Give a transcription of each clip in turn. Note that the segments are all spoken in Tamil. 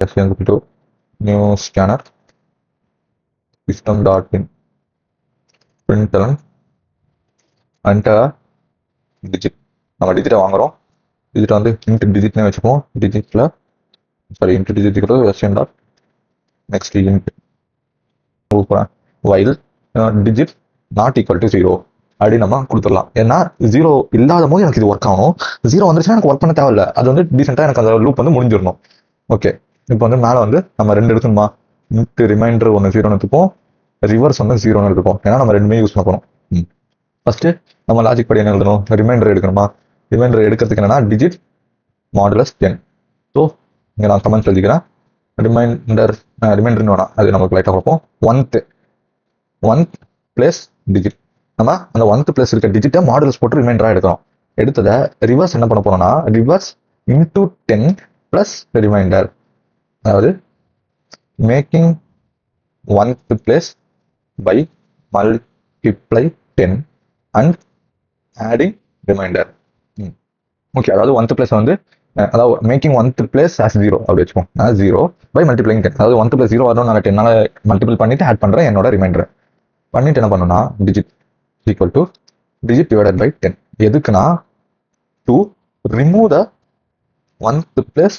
SQL to new scanner system.in println enter digit. நம்ம டிஜிட்டை வாங்குறோம். டிஜிட் வந்து இன்ட் டிஜிட்னே வச்சுப்போம். டிஜிட்டில் sorry int digit SQL dot next int while digit not equal to 0 அப்படி நம்ம கொடுத்துடலாம். ஏன்னா 0 இல்லாத போது எனக்கு இது ஒர்க் ஆகணும். 0 வந்துச்சுன்னா எனக்கு ஒர்க் பண்ண தேவையில்லை. அது வந்து டீசெண்டாக எனக்கு அந்த லூப் வந்து முடிஞ்சிடணும். ஓகே, இப்போ வந்து மேலே வந்து நம்ம 2 எடுக்கணுமா? இன்ட் ரிமைண்டர் ஒன்று 0 எடுத்துப்போம், ரிவர்ஸ் வந்து 0 எடுத்துப்போம். ஏன்னா நம்ம ரெண்டுமே யூஸ் பண்ண போகிறோம். ஃபர்ஸ்ட் நம்ம லாஜிக் படி என்ன எழுதணும்? ரிமைண்டர் எடுக்கணுமா? ரிமைண்டர் எடுக்கிறதுக்கு என்னன்னா டிஜிட் மாடுலஸ் 10. ஸோ இங்கே நான் கமெண்ட் எழுதிக்கிறேன். ரிமைண்டர்னு வேணாம், அது நமக்கு லைட்டாக பார்ப்போம். ஒன்த் பிளேஸ் டிஜிட். நம்ம அந்த ஒன்த் பிளேஸ் இருக்க டிஜிட்டை மாடுலஸ் போட்டு ரிமைண்டராக எடுக்கிறோம். எடுத்ததை ரிவர்ஸ் என்ன பண்ண போறோம்னா ரிவர்ஸ் இன்டூ 10 பிளஸ் ரிமைண்டர். அதாவது making oneth place by multiply 10 and adding remainder. Okay, அதாவது ஒன்த் பிளேஸ் வந்து அதாவது மேக்கிங் ஒன்த் பிளேஸ் ஆஸ் 0 அப்படி வச்சுப்போம். 0 பை மல்டிப்ளைங் 10. அதாவது ஒன்த் பிளேஸ் 0 வரணும், நான் 10 மல்டிபிள் பண்ணிட்டு ஆட் பண்றேன் என்னோட ரிமைண்டர். பண்ணிட்டு என்ன பண்ணணும்னா digit equal to digit divided by 10. எதுக்குன்னா to remove the oneth place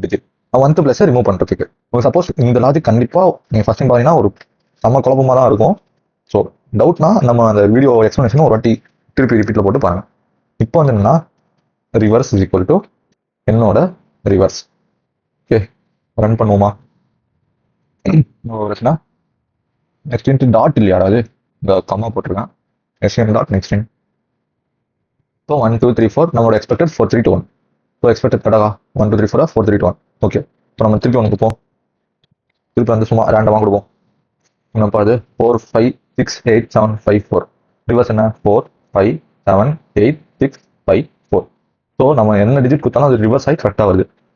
digit. Oneth பிளேஸை ரிமூவ் பண்றதுக்கு. சப்போஸ் இந்த லாஜிக் கண்டிப்பா நீங்க ஃபர்ஸ்ட் டைம் பாத்தீங்கன்னா ஒரு செம்ம குழப்பமா தான் இருக்கும். ஸோ டவுட்னா நம்ம அந்த வீடியோ எக்ஸ்பிளனேஷன் ஒரு வாட்டி திருப்பி ரிப்பீட்ல போட்டு பாருங்க. இப்போ வந்து என்னன்னா ரிவர்ஸ் இஸ் ஈக்குவல் டு என்னோட ரிவர்ஸ். ஓகே, ரன் பண்ணுவோமா? நெக்ஸ்ட் இன்ட் டாட் இல்லையா, அதாவது இந்த கம்மா போட்டிருக்கேன். SQL dot next in. இப்போ 1 2 3 4 நம்மளோட எக்ஸ்பெக்டட் 4 3 2 1. ஸோ எக்ஸ்பெக்டட் கடகா 1 2 3 4 4 3 2 1. ஓகே, இப்போ நம்ம திருப்பி ஒன்று கொடுப்போம். திருப்பி வந்து சும்மா ரேண்டமாக கொடுப்போம். என்னப்பா அது 4 5 6 8 7 5 4. ரிவர்ஸ் என்ன 4 5 7 8 6 5 4. ஸோ நம்ம என்ன டிஜிட் கொடுத்தாலும் அது ரிவர்ஸ் ஆகி கரெக்டாக வருது.